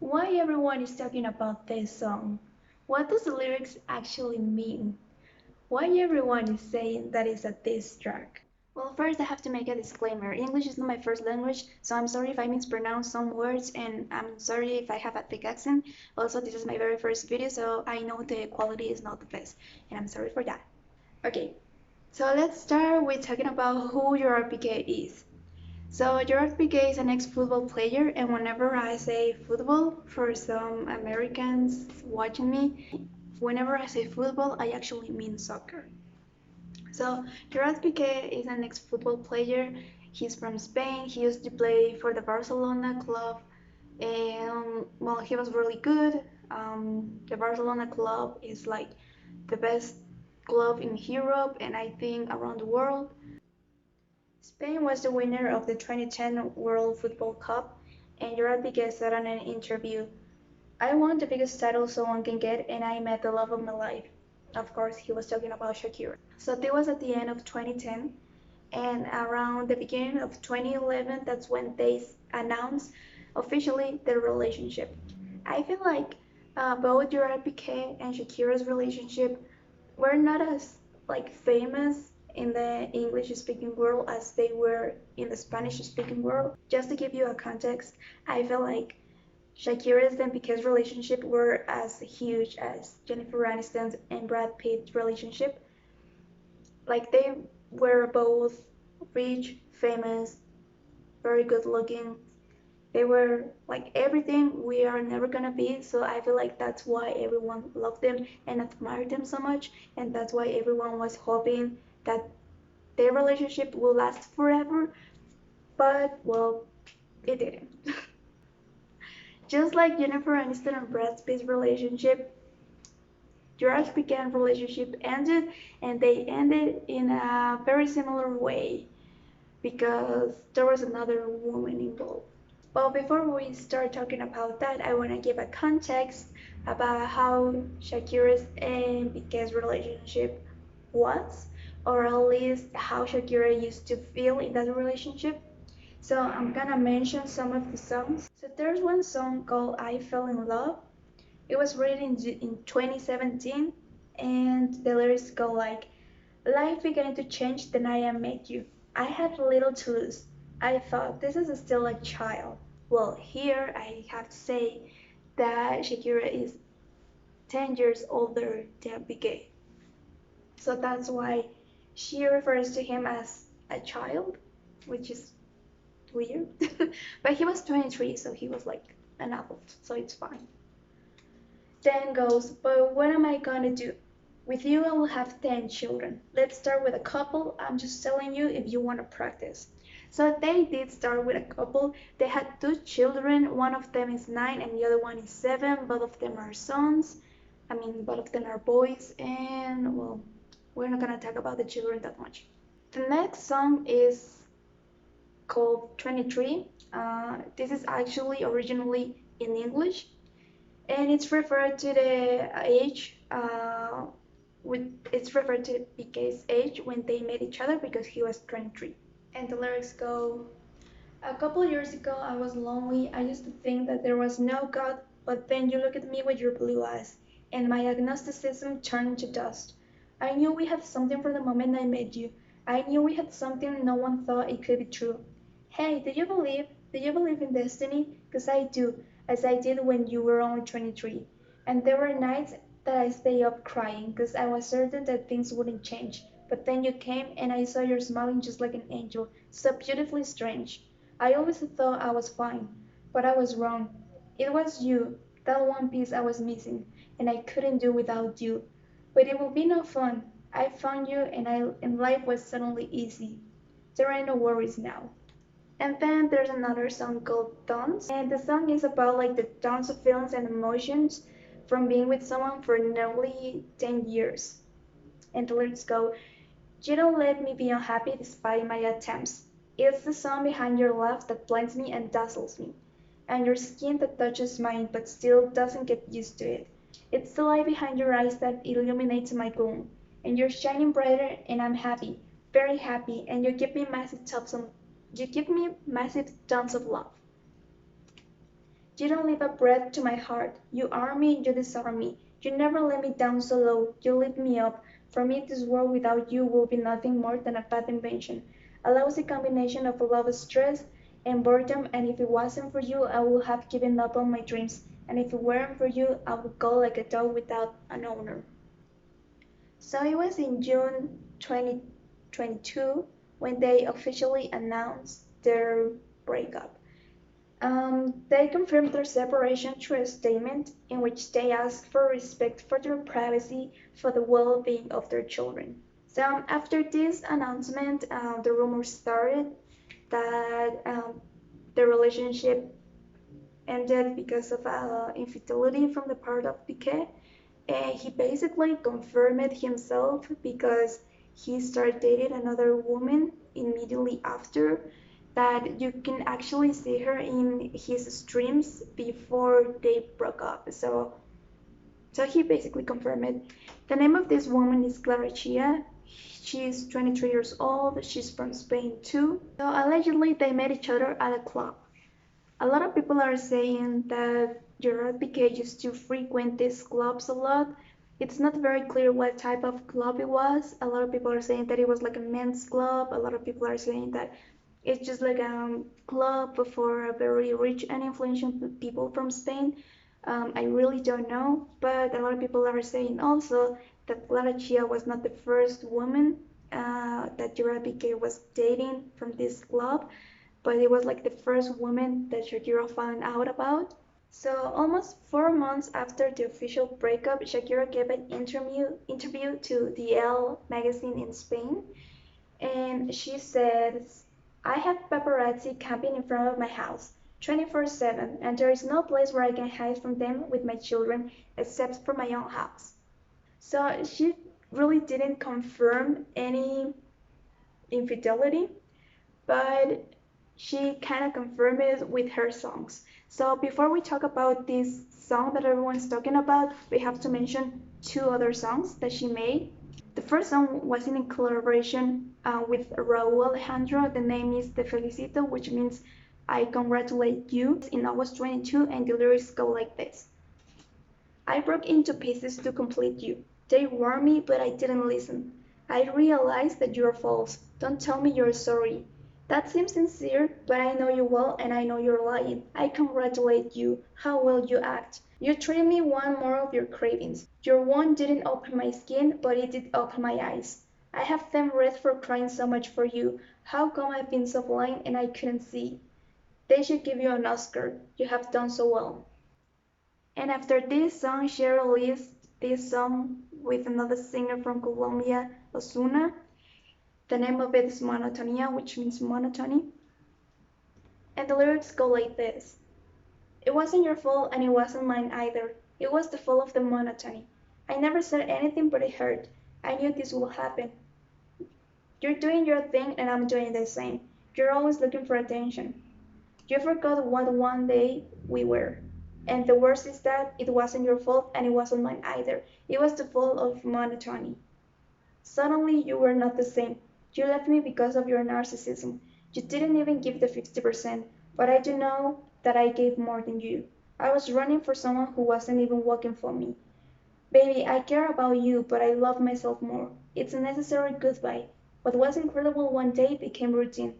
Why everyone is talking about this song? What does the lyrics actually mean? Why everyone is saying that it's a diss track? Well, first I have to make a disclaimer. English is not my first language, so I'm sorry if I mispronounce some words and I'm sorry if I have a thick accent. Also, this is my very first video, so I know the quality is not the best, and I'm sorry for that. Okay, so let's start with talking about who your Pique is. So Gerard Piqué is an ex-football player, and whenever I say football, for some Americans watching me, whenever I say football, I actually mean soccer. So Gerard Piqué is an ex-football player. He's from Spain. He used to play for the Barcelona club, and well, he was really good. The Barcelona club is like the best club in Europe and I think around the world. Spain was the winner of the 2010 World Football Cup, and Gerard Piqué said in an interview, I won the biggest title someone can get, and I met the love of my life. Of course, he was talking about Shakira. So that was at the end of 2010, and around the beginning of 2011, that's when they announced officially their relationship. I feel like both Gerard Piqué and Shakira's relationship were not as like famous in the English speaking world as they were in the Spanish speaking world. Just to give you a context, I feel like Shakira's and Pique's relationship were as huge as Jennifer Aniston's and Brad Pitt's relationship. Like they were both rich, famous, very good looking. They were like everything we are never gonna be, so I feel like that's why everyone loved them and admired them so much, and that's why everyone was hoping that their relationship will last forever, but well, it didn't. Just like Jennifer Aniston and Brad Pitt's relationship, Gerard's Piqué relationship ended, and they ended in a very similar way because there was another woman involved. Well, before we start talking about that, I want to give a context about how Shakira's and Pique's relationship was, or at least how Shakira used to feel in that relationship. So I'm gonna mention some of the songs. So there's one song called I Fell in Love. It was written in 2017, and the lyrics go like, life began to change the night I met you. I had little to lose. I thought this is still a child. Well, here I have to say that Shakira is 10 years older than Piqué. So that's why she refers to him as a child, which is weird. But he was 23, so he was like an adult, so it's fine. Then goes, but what am I gonna do? With you, I will have 10 children. Let's start with a couple. I'm just telling you if you want to practice. So they did start with a couple. They had two children. One of them is 9 and the other one is 7. Both of them are sons. I mean, both of them are boys. And well, we're not gonna talk about the children that much. The next song is called 23. This is actually originally in English, and it's referred to the age it's referred to Pique's age when they met each other because he was 23. And the lyrics go, a couple years ago I was lonely. I used to think that there was no God, but then you look at me with your blue eyes, and my agnosticism turned to dust. I knew we had something from the moment I met you. I knew we had something no one thought it could be true. Hey, do you believe? Do you believe in destiny? 'Cause I do, as I did when you were only 23. And there were nights that I stayed up crying 'cause I was certain that things wouldn't change. But then you came and I saw you smiling just like an angel, so beautifully strange. I always thought I was fine, but I was wrong. It was you, that one piece I was missing, and I couldn't do without you. But it will be no fun. I found you and life was suddenly easy. There ain't no worries now. And then there's another song called Tons, and the song is about like the tons of feelings and emotions from being with someone for nearly 10 years. And the lyrics go, you don't let me be unhappy despite my attempts. It's the sun behind your laugh that blinds me and dazzles me, and your skin that touches mine but still doesn't get used to it. It's the light behind your eyes that illuminates my gloom, and you're shining brighter and I'm happy, very happy, and you give me massive tons of love. You don't leave a breath to my heart. You arm me, you disarm me. You never let me down so low. You lift me up. For me, this world without you will be nothing more than a bad invention. A lousy combination of love, stress, and boredom. And if it wasn't for you, I would have given up on my dreams. And if it weren't for you, I would go like a dog without an owner. So it was in June 2022 when they officially announced their breakup. They confirmed their separation through a statement in which they asked for respect for their privacy for the well being of their children. So, after this announcement, the rumors started that the relationship ended because of infidelity from the part of Pique. And he basically confirmed himself because he started dating another woman immediately after that you can actually see her in his streams before they broke up. So he basically confirmed it. The name of this woman is Clara Chia. She's 23 years old. She's from Spain too. So allegedly they met each other at a club. A lot of people are saying that Gerard Piqué used to frequent these clubs a lot. It's not very clear what type of club it was. A lot of people are saying that it was like a men's club. A lot of people are saying that it's just like a club for very rich and influential people from Spain. I really don't know, but a lot of people are saying also that Clara Chia was not the first woman that Gerard Piqué was dating from this club, but it was like the first woman that Shakira found out about. So almost 4 months after the official breakup, Shakira gave an interview to the Elle magazine in Spain, and she says, "I have paparazzi camping in front of my house 24/7, and there is no place where I can hide from them with my children except for my own house." So she really didn't confirm any infidelity, but she kind of confirmed it with her songs. So before we talk about this song that everyone's talking about, we have to mention two other songs that she made. The first song was in collaboration with Raúl Alejandro. The name is Te Felicito, which means I congratulate you. In August 22, and the lyrics go like this. I broke into pieces to complete you. They warned me, but I didn't listen. I realized that you're false. Don't tell me you're sorry. That seems sincere, but I know you well and I know you're lying. I congratulate you. How well you act. You treat me one more of your cravings. Your wound didn't open my skin, but it did open my eyes. I have them red for crying so much for you. How come I've been so blind and I couldn't see? They should give you an Oscar. You have done so well. And after this song, she released this song with another singer from Colombia, Ozuna. The name of it is Monotonia, which means monotony. And the lyrics go like this. It wasn't your fault and it wasn't mine either. It was the fault of the monotony. I never said anything but it hurt. I knew this would happen. You're doing your thing and I'm doing the same. You're always looking for attention. You forgot what one day we were. And the worst is that it wasn't your fault and it wasn't mine either. It was the fault of monotony. Suddenly you were not the same. You left me because of your narcissism. You didn't even give the 50%, but I do know that I gave more than you. I was running for someone who wasn't even walking for me. Baby, I care about you, but I love myself more. It's a necessary goodbye. What was incredible one day became routine.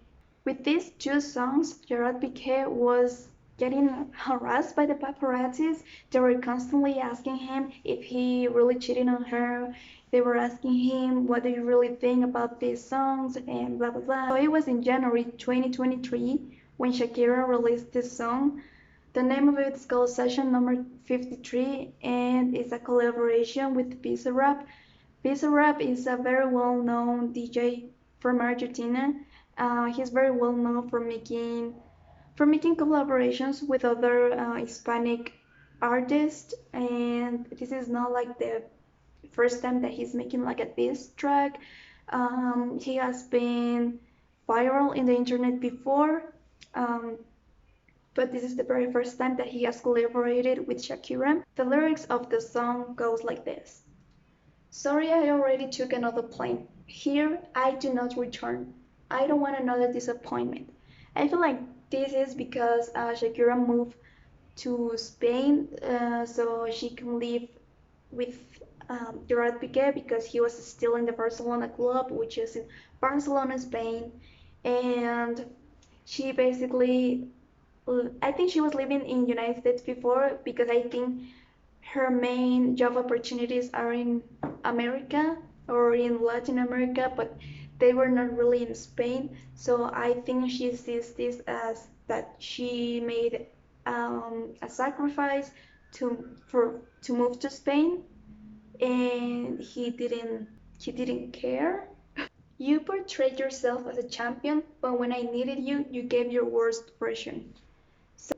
With these two songs, Gerard Piqué was getting harassed by the paparazzis. They were constantly asking him if he really cheated on her. They were asking him, what do you really think about these songs, and blah blah blah. So it was in January 2023 when Shakira released this song. The name of it is called Session Number 53, and it's a collaboration with Bizzarap. Bizzarap is a very well-known DJ from Argentina. He's very well known for making collaborations with other Hispanic artists, and this is not like the first time that he's making like a diss track. He has been viral in the internet before, um, but this is the very first time that he has collaborated with Shakira. The lyrics of the song goes like this. Sorry, I already took another plane. Here, I do not return. I don't want another disappointment. I feel like this is because Shakira moved to Spain so she can live with Gerard Piqué because he was still in the Barcelona club, which is in Barcelona, Spain. And she basically, I think she was living in United States before because I think her main job opportunities are in America or in Latin America, but they were not really in Spain. So I think she sees this as that she made a sacrifice to move to Spain, and he didn't care. You portrayed yourself as a champion, but when I needed you, you gave your worst version.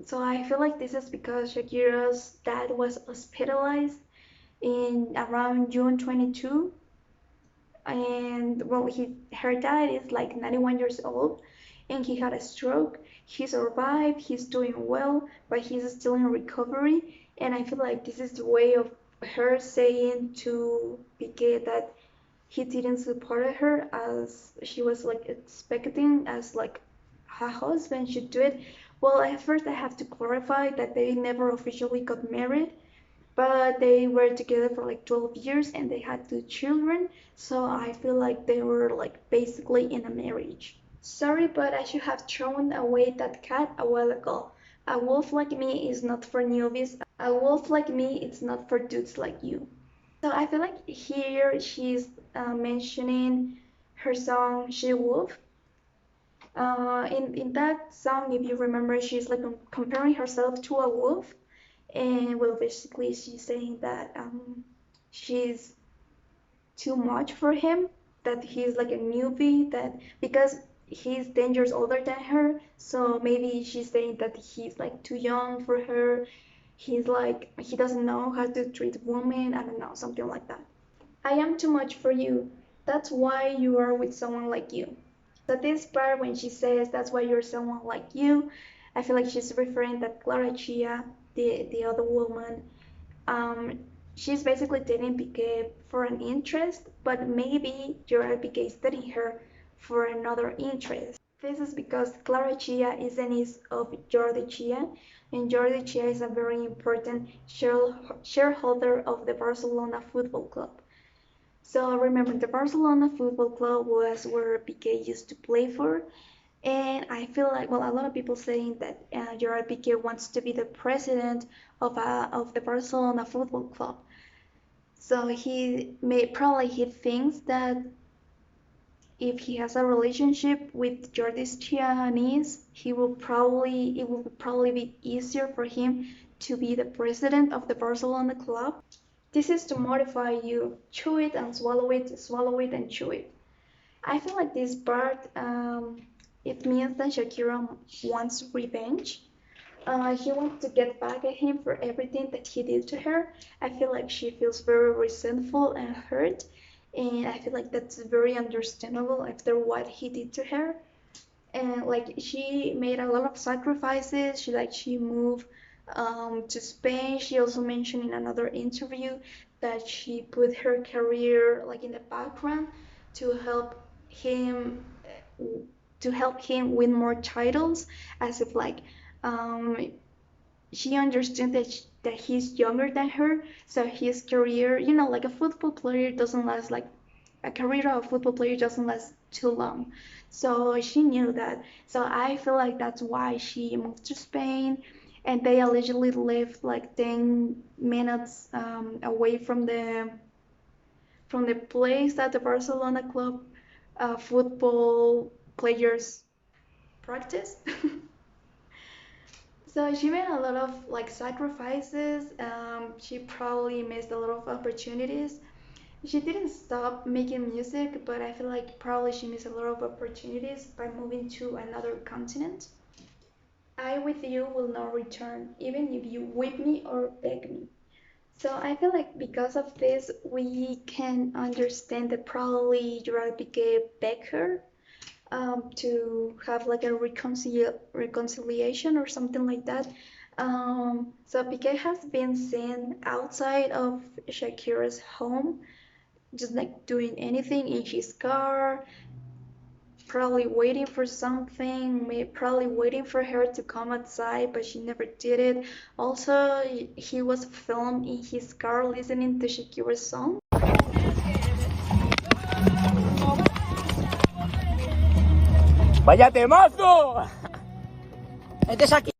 So I feel like this is because Shakira's dad was hospitalized in around June 22, and well, her dad is like 91 years old, and he had a stroke. He survived. He's doing well, but he's still in recovery. And I feel like this is the way of her saying to Pique that he didn't support her as she was like expecting, as like her husband should do it. Well, at first I have to clarify that they never officially got married, but they were together for like 12 years and they had two children, so I feel like they were like basically in a marriage. Sorry, but I should have thrown away that cat a while ago. A wolf like me is not for newbies. A wolf like me is not for dudes like you. So I feel like here she's mentioning her song She Wolf. In that song, if you remember, she's like comparing herself to a wolf, and well, basically she's saying that she's too much for him, that he's like a newbie, that because he's 10 years older than her, so maybe she's saying that he's like too young for her. He's like he doesn't know how to treat women. I don't know, something like that. I am too much for you. That's why you are with someone like you. So this part when she says that's why you're someone like you, I feel like she's referring that Clara Chia, the other woman, um, she's basically dating Piqué for an interest, but maybe Gerard Piqué is dating her for another interest. This is because Clara Chia is a niece of Jordi Chia, and Jordi Chia is a very important shareholder of the Barcelona Football Club. So remember, the Barcelona Football Club was where Piqué used to play for, and I feel like, well, a lot of people saying that Gerard Piqué wants to be the president of the Barcelona Football Club. So he thinks that if he has a relationship with Jordi's Chianis, it will probably be easier for him to be the president of the Barcelona club. This is to modify you. Chew it and swallow it and chew it. I feel like this part, it means that Shakira wants revenge. He wants to get back at him for everything that he did to her. I feel like she feels very resentful and hurt, and I feel like that's very understandable after what he did to her. And like she made a lot of sacrifices. She moved to Spain. She also mentioned in another interview that she put her career like in the background to him help him win more titles, as if like um, she understood that he's younger than her, so his career, like a football player doesn't last like a career of a football player doesn't last too long. So she knew that. So I feel like that's why she moved to Spain, and they allegedly lived like 10 minutes away from the place that the Barcelona club football players practice. So she made a lot of like sacrifices. She probably missed a lot of opportunities. She didn't stop making music, but I feel like probably she missed a lot of opportunities by moving to another continent. I with you will not return, even if you whip me or beg me. So I feel like because of this, we can understand that probably Gerard Piqué begged her to have like a reconciliation or something like that. So Piqué has been seen outside of Shakira's home, just like doing anything in his car, probably waiting for something, probably waiting for her to come outside, but she never did it. Also, he was filmed in his car listening to Shakira's song. ¡Vaya temazo! Este es aquí.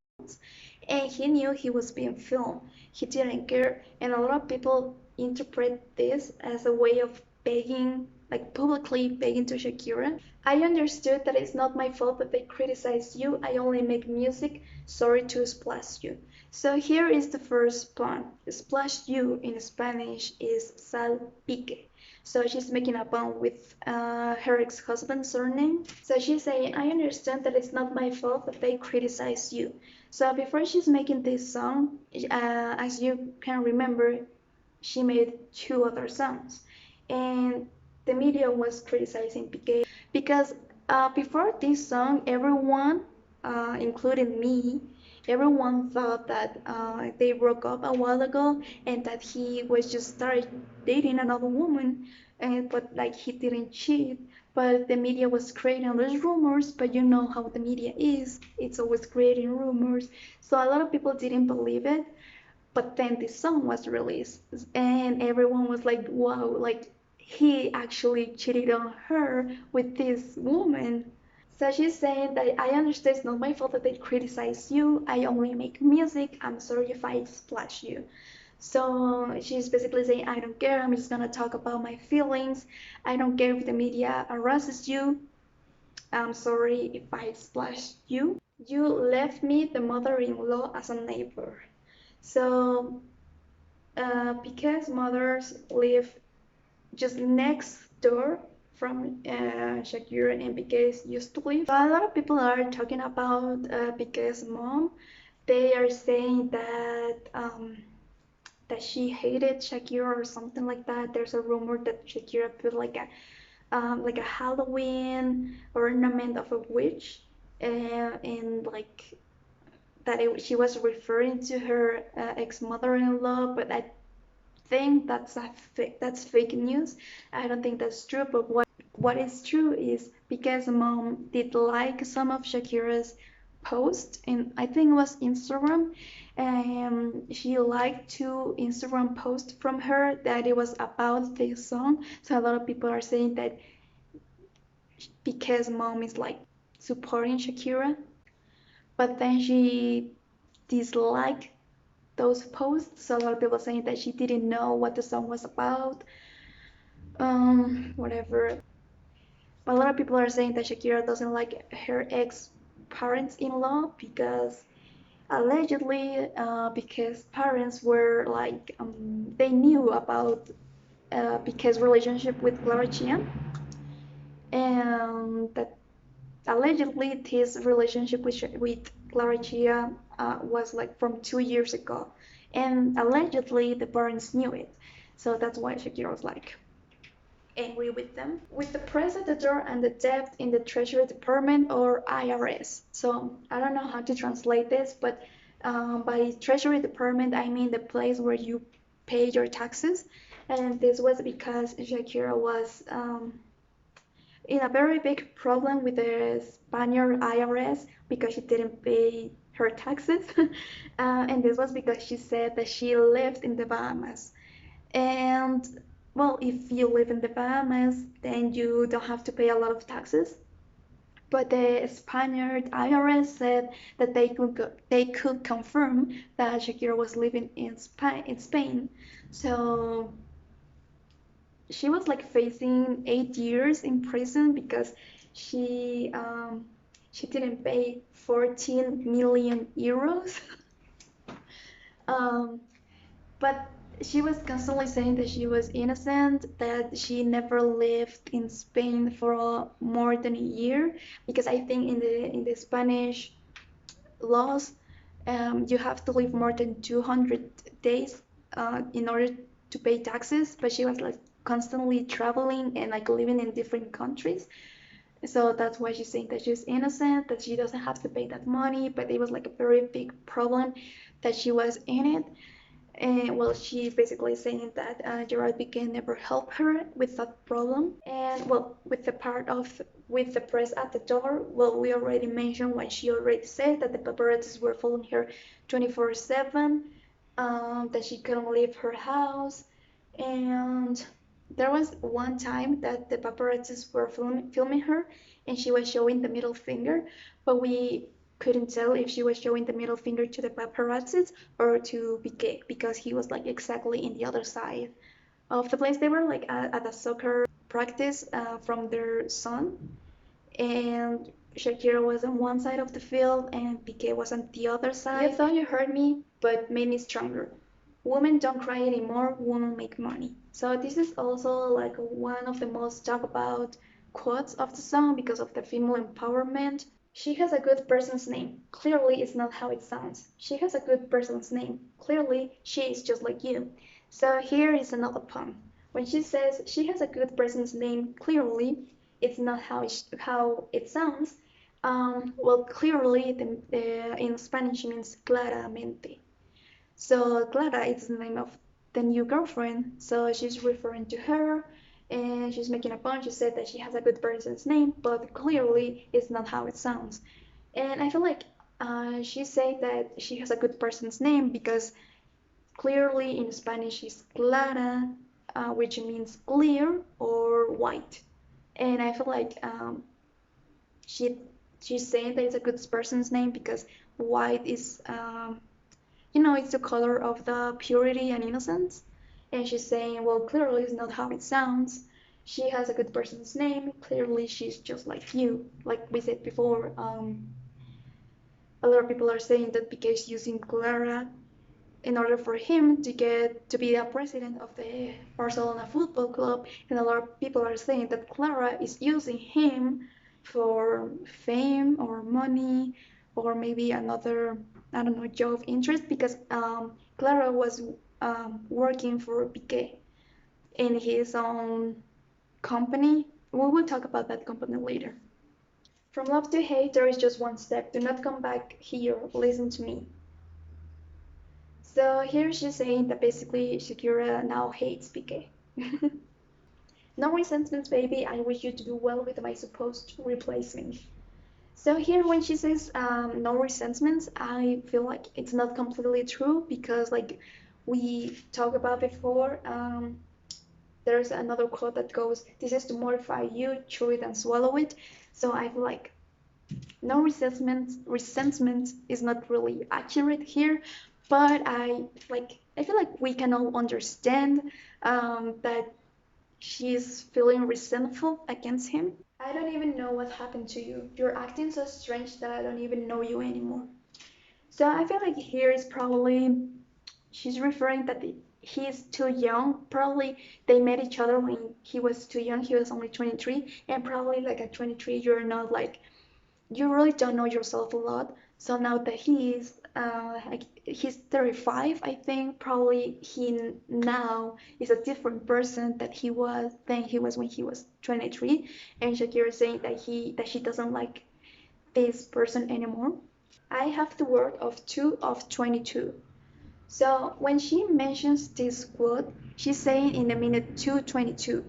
And he knew he was being filmed. He didn't care, and a lot of people interpret this as a way of begging, like publicly begging to Shakira. I understood that it's not my fault that they criticize you. I only make music. Sorry to splash you. So here is the first pun. Splash you in Spanish is sal pique. So she's making a pun with her ex-husband's surname. So she's saying, I understand that it's not my fault that they criticize you. So before she's making this song, as you can remember, she made 2 other songs. And the media was criticizing Pique because before this song, everyone, including me, everyone thought that they broke up a while ago and that he was just started dating another woman, but like he didn't cheat. But the media was creating those rumors, but you know how the media is, it's always creating rumors. So a lot of people didn't believe it. But then this song was released, and everyone was like, wow, like he actually cheated on her with this woman. So she's saying that I understand it's not my fault that they criticize you. I only make music. I'm sorry if I splash you. So she's basically saying, I don't care. I'm just gonna talk about my feelings. I don't care if the media harasses you. I'm sorry if I splashed you. You left me the mother-in-law as a neighbor. So Pique's mothers live just next door from Shakira and Pique's used to live. So a lot of people are talking about Pique's mom. They are saying that she hated Shakira or something like that. There's a rumor that Shakira put like a Halloween ornament of a witch, and like she was referring to her ex-mother-in-law, but I think that's fake news. I don't think that's true. But what is true is because mom did like some of Shakira's posts, and I think it was Instagram, and she liked 2 Instagram posts from her that it was about this song. So a lot of people are saying that because mom is like supporting Shakira, but then she disliked those posts. So a lot of people saying that she didn't know what the song was about, whatever. But a lot of people are saying that Shakira doesn't like her ex parents-in-law because allegedly because parents were like they knew about Pique's relationship with Clara Chia, and that allegedly this relationship with Clara Chia was like from 2 years ago, and allegedly the parents knew it. So that's why Shakira was like angry with them. With the press at the door and the debt in the Treasury Department or IRS. So I don't know how to translate this, but by Treasury Department I mean the place where you pay your taxes, and this was because Shakira was in a very big problem with the Spaniard IRS because she didn't pay her taxes. And this was because she said that she lived in the Bahamas. And well, if you live in the Bahamas, then you don't have to pay a lot of taxes. But the Spaniard IRS said that they could confirm that Shakira was living in Spain. So she was like facing 8 years in prison because she didn't pay 14 million euros. um, but she was constantly saying that she was innocent, that she never lived in Spain for more than a year, because I think in the Spanish laws, you have to live more than 200 days in order to pay taxes. But she was like constantly traveling and like living in different countries. So that's why she's saying that she's innocent, that she doesn't have to pay that money, but it was like a very big problem that she was in it. And well, she's basically saying that Gerard Piqué never helped her with that problem. And well, with the part of with the press at the door, well, we already mentioned when she already said that the paparazzis were following her 24/7, that she couldn't leave her house, and there was one time that the paparazzis were filming her, and she was showing the middle finger, but we couldn't tell if she was showing the middle finger to the paparazzis or to Piqué because he was like exactly in the other side of the place. They were like at a soccer practice from their son, and Shakira was on one side of the field and Piqué was on the other side. You thought you heard me, but made me stronger. Women don't cry anymore, women make money. So this is also like one of the most talked about quotes of the song because of the female empowerment. She has a good person's name. Clearly, it's not how it sounds. She has a good person's name. Clearly, she is just like you. So here is another pun. When she says she has a good person's name, clearly, it's not how it sounds. Well, clearly, in Spanish means claramente. So Clara is the name of the new girlfriend. So she's referring to her and she's making a pun. She said that she has a good person's name, but clearly it's not how it sounds. And I feel like she said that she has a good person's name because clearly in Spanish is Clara, which means clear or white. And I feel like she she's saying that it's a good person's name because white is it's the color of the purity and innocence. And she's saying, well, clearly it's not how it sounds. She has a good person's name. Clearly she's just like you. Like we said before, a lot of people are saying that Piqué is using Clara in order for him to get to be the president of the Barcelona Football Club, and a lot of people are saying that Clara is using him for fame or money or maybe another I don't know job of interest because Clara was working for Piqué in his own company. We will talk about that company later. From love to hate, there is just one step. Do not come back here. Listen to me. So here she's saying that basically Shakira now hates Piqué. No resentments, baby. I wish you to do well with my supposed replacement. So here when she says no resentments, I feel like it's not completely true because like we talked about before, there's another quote that goes, "This is to mortify you, chew it and swallow it." So I feel like no resentment is not really accurate here, but I feel like we can all understand that she's feeling resentful against him. I don't even know what happened to you. You're acting so strange that I don't even know you anymore. So I feel like here is probably she's referring that he's too young. Probably they met each other when he was too young. He was only 23, and probably like at 23 you're not like you really don't know yourself a lot. So now that he's 35, I think probably he now is a different person than he was when he was 23. And Shakira is saying that she doesn't like this person anymore. I have the word of 2 of 22. So when she mentions this quote, she's saying in the minute 2:22,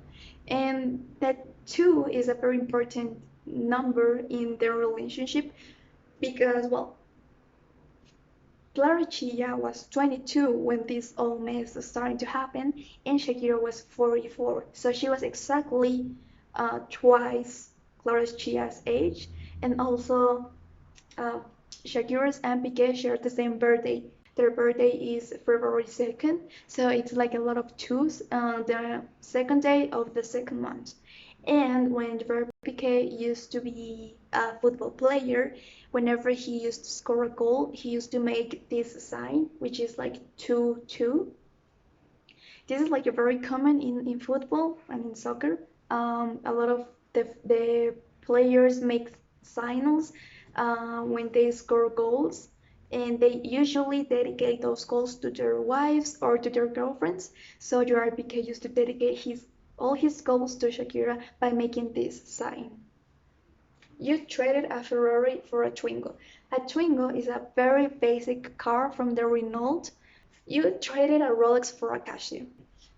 and that 2 is a very important number in their relationship because, well, Clara Chilla was 22 when this all mess was starting to happen, and Shakira was 44. So she was exactly twice Clara Chilla's age, and also uh, Shakira's and Piqué share the same birthday. Their birthday is February 2nd, so it's like a lot of twos on the second day of the second month. And when Piqué used to be a football player, whenever he used to score a goal, he used to make this sign, which is like 2-2. This is like a very common in football and in soccer. A lot of the players make signals when they score goals, and they usually dedicate those goals to their wives or to their girlfriends. So Gerard Piqué used to dedicate all his goals to Shakira by making this sign. You traded a Ferrari for a Twingo. A Twingo is a very basic car from the Renault. You traded a Rolex for a Casio.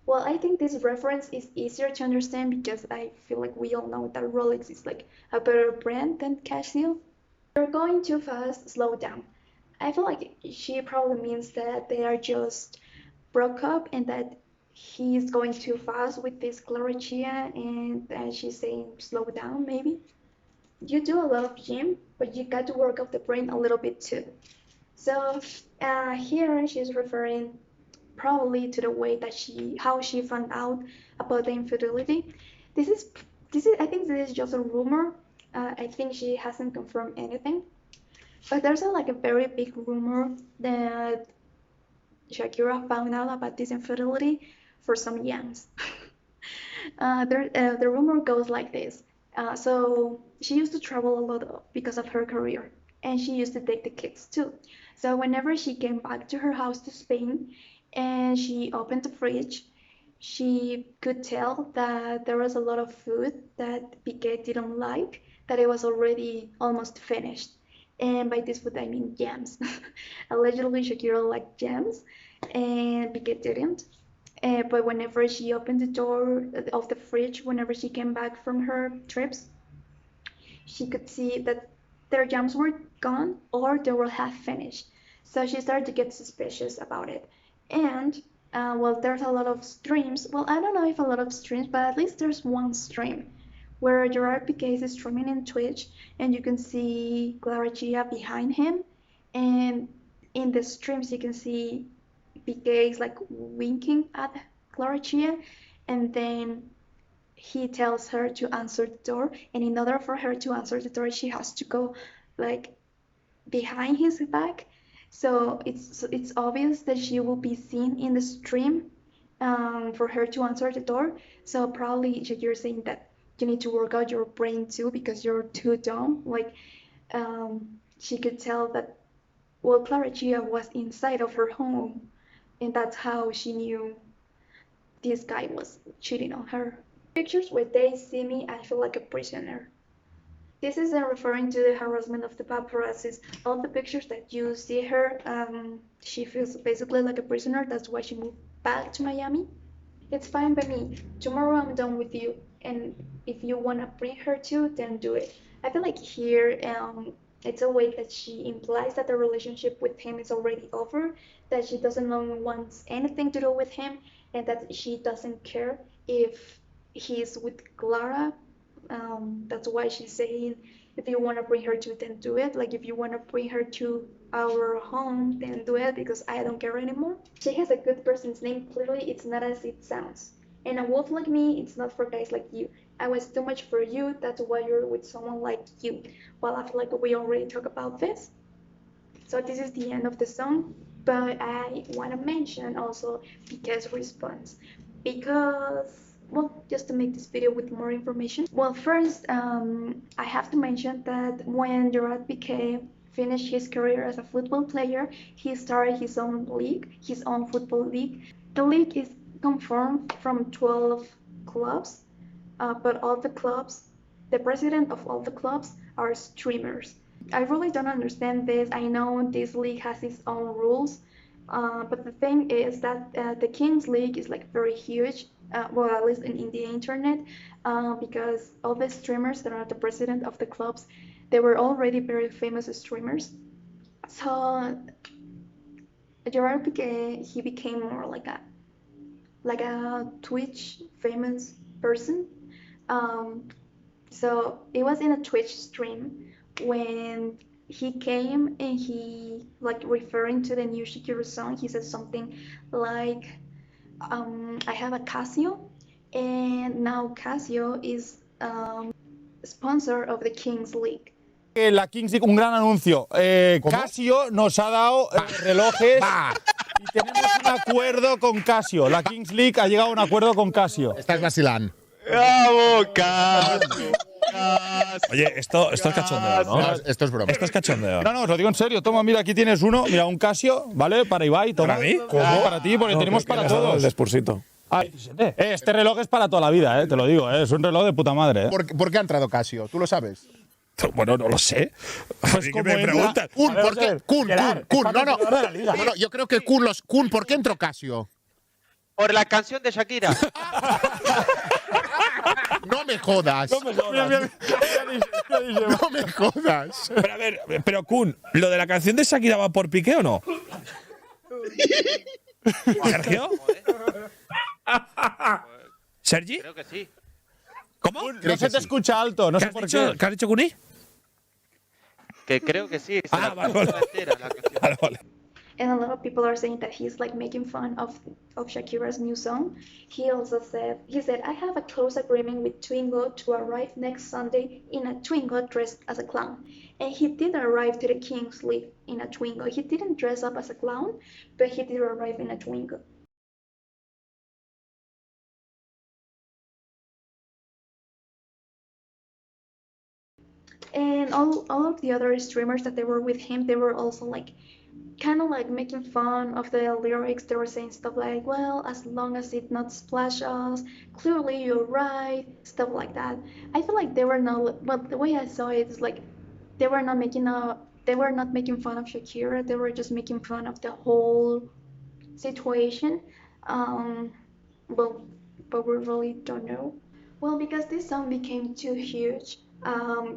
Well, I think this reference is easier to understand because I feel like we all know that Rolex is like a better brand than Casio. You're going too fast, slow down. I feel like she probably means that they are just broke up and that he's going too fast with this Clarachia and she's saying slow down maybe. You do a lot of gym, but you got to work out the brain a little bit too. So here she's referring probably to the way that how she found out about the infidelity. This is I think this is just a rumor. I think she hasn't confirmed anything. But there's like a very big rumor that Shakira found out about this infidelity for some yams. The rumor goes like this. So she used to travel a lot because of her career, and she used to take the kids too. So whenever she came back to her house to Spain, and she opened the fridge, she could tell that there was a lot of food that Pique didn't like, that it was already almost finished. And by this food I mean jams. Allegedly Shakira liked jams, and Pique didn't. But whenever she opened the door of the fridge, whenever she came back from her trips, she could see that their jams were gone or they were half finished. So she started to get suspicious about it. And well, there's a lot of streams. Well, I don't know if a lot of streams, but at least there's one stream where Gerard Piqué is streaming in Twitch, and you can see Clarachia behind him. And in the streams, you can see Piqué is like winking at Clarachia, and then he tells her to answer the door. And in order for her to answer the door, she has to go like behind his back. So it's obvious that she will be seen in the stream for her to answer the door. So probably you're saying that you need to work out your brain too because you're too dumb. Like she could tell that, well, Clarachia was inside of her home, and that's how she knew this guy was cheating on her. Pictures where they see me, I feel like a prisoner. This is referring to the harassment of the paparazzis. All the pictures that you see her, she feels basically like a prisoner. That's why she moved back to Miami. It's fine by me. Tomorrow I'm done with you. And if you want to bring her too, then do it. I feel like here it's a way that she implies that the relationship with him is already over, that she doesn't want anything to do with him, and that she doesn't care if he's with Clara. That's why she's saying, if you want to bring her to, then do it. Like if you want to bring her to our home, then do it, because I don't care anymore. She has a good person's name. Clearly, it's not as it sounds. And a wolf like me, it's not for guys like you. I was too much for you. That's why you're with someone like you. Well, I feel like we already talked about this. So this is the end of the song. But I want to mention also Pique's response. Because, well, just to make this video with more information. Well, first, I have to mention that when Gerard Piqué finished his career as a football player, he started his own league, his own football league. The league is confirmed from 12 clubs, but all the clubs, the president of all the clubs are streamers. I really don't understand this. I know this league has its own rules, but the thing is that the Kings League is like very huge, well, at least in the internet, because all the streamers that are the president of the clubs, they were already very famous streamers. So Gerard Piqué, he became more like a Twitch famous person. So it was in a Twitch stream when he came and he, like, referring to the new Shakira song, he said something like, I have a Casio, and now Casio is sponsor of the Kings League. La Kings League, un gran anuncio. Casio nos ha dado relojes y tenemos un acuerdo con Casio. La Kings League ha llegado a un acuerdo con Casio. Estás vacilando. ¡Bravo, Casio! Oye, esto es cachondeo, ¿no? Esto es broma. Esto es cachondeo. No, os lo digo en serio. Toma, mira, aquí tienes uno. Mira, un Casio, ¿vale? Para Ibai. Toma. ¿Para mí? ¿Cómo? Para ti, porque tenemos para todos. El Spursito. Este reloj es para toda la vida, te lo digo. Es un reloj de puta madre. ¿Por qué ha entrado Casio? ¿Tú lo sabes? Bueno, no lo sé. A mí que me preguntas. Kun, ¿por qué? Kun, no, no. de la liga. No, yo creo que Kun, ¿por qué entró Casio? Por la canción de Shakira. No me jodas. No me jodas. No me jodas. Pero a ver, pero Kun, ¿lo de la canción de Shakira va por Pique o no? ¿Sergio? ¿Sergi? Creo que sí. ¿Cómo? No se te escucha alto, no sé por qué. ¿Qué has dicho, Kuni? Que creo que sí. Ah, vale. Entera, la canción. Vale, vale. And a lot of people are saying that he's like making fun of Shakira's new song. He also said, I have a close agreement with Twingo to arrive next Sunday in a Twingo dressed as a clown. And he did arrive to the King's League in a Twingo. He didn't dress up as a clown, but he did arrive in a Twingo. And all of the other streamers that they were with him, they were also like kind of like making fun of the lyrics. They were saying stuff like, well, as long as it not splash us, clearly you're right, stuff like that. I feel like they were not, but the way I saw it is like they were not making fun of Shakira. They were just making fun of the whole situation. Um, well, but we really don't know. Well, because this song became too huge,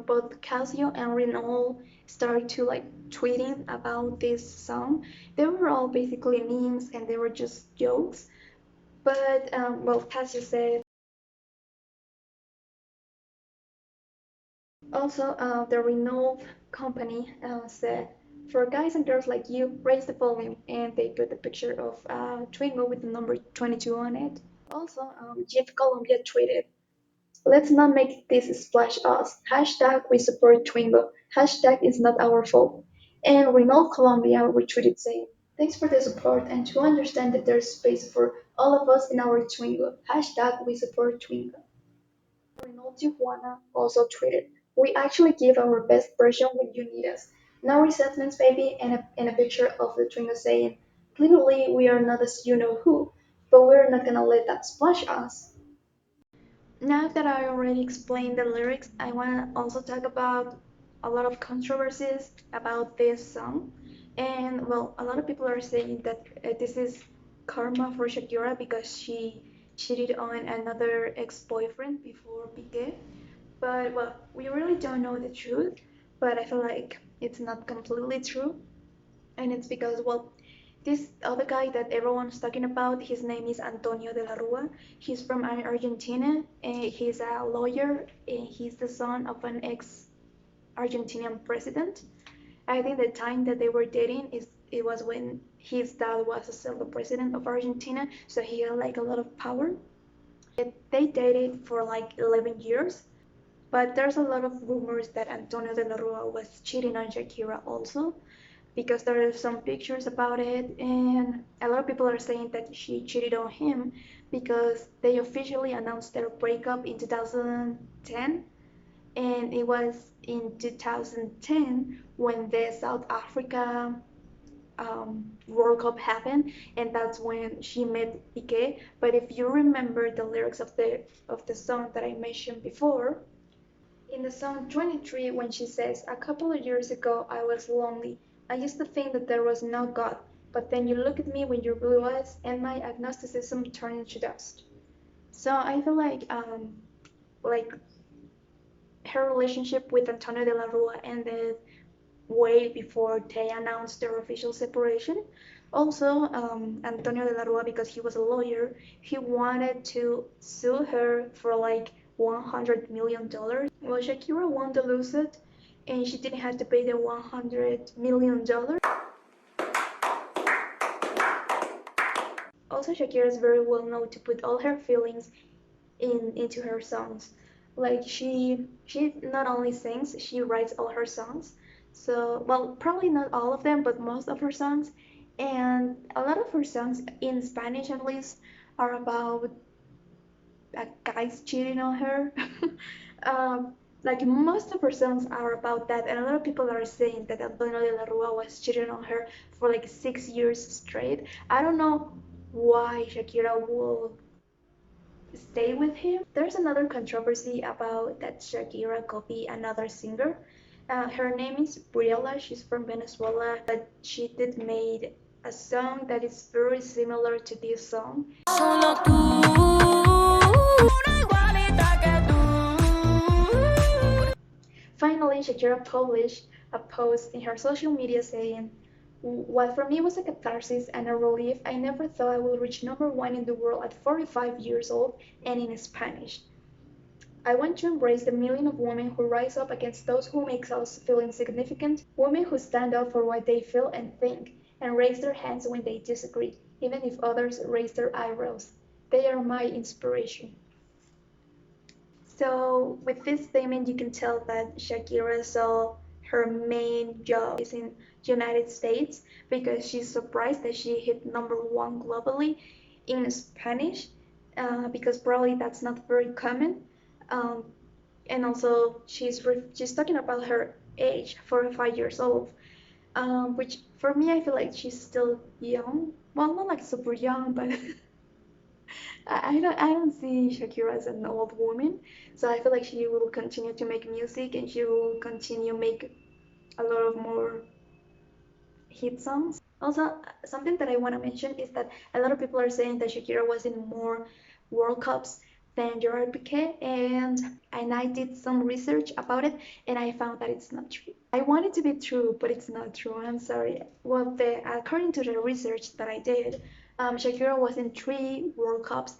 both Casio and Renault started to like tweeting about this song. They were all basically memes and they were just jokes. But well, Casio said also the Renault company said, for guys and girls like you, raise the volume, and they put a picture of Twingo with the number 22 on it. Also, Jeep Columbia tweeted, let's not make this splash us. Hashtag we support Twingo. Hashtag it's not our fault. And Renault Colombia retweeted saying, thanks for the support and to understand that there's space for all of us in our Twingo. Hashtag we support Twingo. Renault Tijuana also tweeted, we actually give our best version when you need us. No resentments, baby, and a picture of the Twingo saying, clearly we are not as you know who, but we're not gonna let that splash us. Now that I already explained the lyrics, I want to also talk about a lot of controversies about this song. And well, a lot of people are saying that this is karma for Shakira because she cheated on another ex-boyfriend before Pique. But well, we really don't know the truth, but I feel like it's not completely true. And it's because, well, this other guy that everyone's talking about, his name is Antonio de la Rua. He's from Argentina, and he's a lawyer, and he's the son of an ex-Argentinian president. I think the time that they were dating it was when his dad was still the president of Argentina, so he had like a lot of power. They dated for like 11 years, but there's a lot of rumors that Antonio de la Rua was cheating on Shakira also because there are some pictures about it, and a lot of people are saying that she cheated on him because they officially announced their breakup in 2010, and it was in 2010 when the South Africa World Cup happened, and that's when she met Pique. But if you remember the lyrics of the song that I mentioned before, in the song 23, when she says, a couple of years ago I was lonely. I used to think that there was no God, but then you look at me with your blue eyes and my agnosticism turned into dust. So I feel like her relationship with Antonio de la Rua ended way before they announced their official separation. Also, Antonio de la Rua, because he was a lawyer, he wanted to sue her for like $100 million. Well, Shakira won the lawsuit, and she didn't have to pay the $100 million. Also, Shakira is very well known to put all her feelings into her songs. Like she not only sings, she writes all her songs. So, well, probably not all of them, but most of her songs. And a lot of her songs, in Spanish at least, are about guys cheating on her. Like most of her songs are about that, and a lot of people are saying that Antonio de la Rua was cheating on her for like 6 years straight. I don't know why Shakira will stay with him. There's another controversy about that Shakira copied another singer. Her name is Briella. She's from Venezuela, but she did made a song that is very similar to this song. Finally, Shakira published a post in her social media saying, "What for me was a catharsis and a relief, I never thought I would reach #1 in the world at 45 years old and in Spanish. I want to embrace the million of women who rise up against those who make us feel insignificant, women who stand up for what they feel and think, and raise their hands when they disagree, even if others raise their eyebrows. They are my inspiration." So with this statement, you can tell that Shakira saw her main job is in United States because she's surprised that she hit #1 globally in Spanish, because probably that's not very common. Um, and also she's talking about her age, 45 years old, which for me I feel like she's still young. Well, not like super young, but I don't see Shakira as an old woman, so I feel like she will continue to make music and she will continue make a lot of more hit songs. Also, something that I want to mention is that a lot of people are saying that Shakira was in more World Cups than Gerard Piqué, and I did some research about it, and I found that it's not true. I want it to be true, but it's not true. I'm sorry. Well, according to the research that I did, Shakira was in 3 World Cups,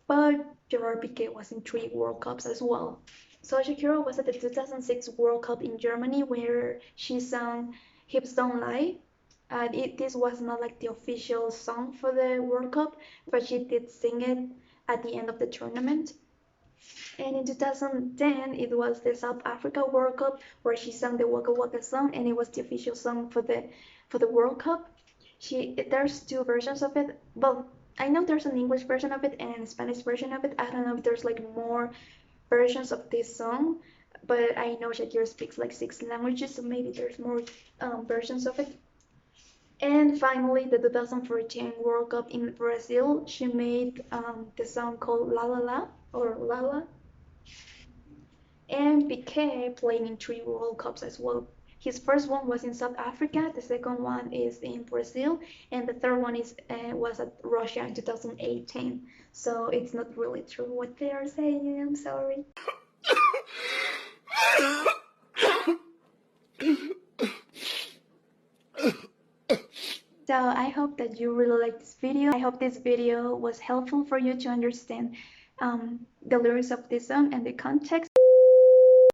but Gerard Piqué was in 3 World Cups as well. So Shakira was at the 2006 World Cup in Germany where she sang Hips Don't Lie. This was not like the official song for the World Cup, but she did sing it at the end of the tournament. And in 2010, it was the South Africa World Cup where she sang the Waka Waka song, and it was the official song for the World Cup. There's 2 versions of it. Well, I know there's an English version of it and a Spanish version of it. I don't know if there's like more versions of this song, but I know Shakira speaks like 6 languages, so maybe there's more versions of it. And finally, the 2014 World Cup in Brazil, she made the song called La La La or Lala, and Piqué played in 3 World Cups as well. His first one was in South Africa, the second one is in Brazil, and the third one was at Russia in 2018. So it's not really true what they are saying. I'm sorry. So I hope that you really like this video. I hope this video was helpful for you to understand the lyrics of this song and the context.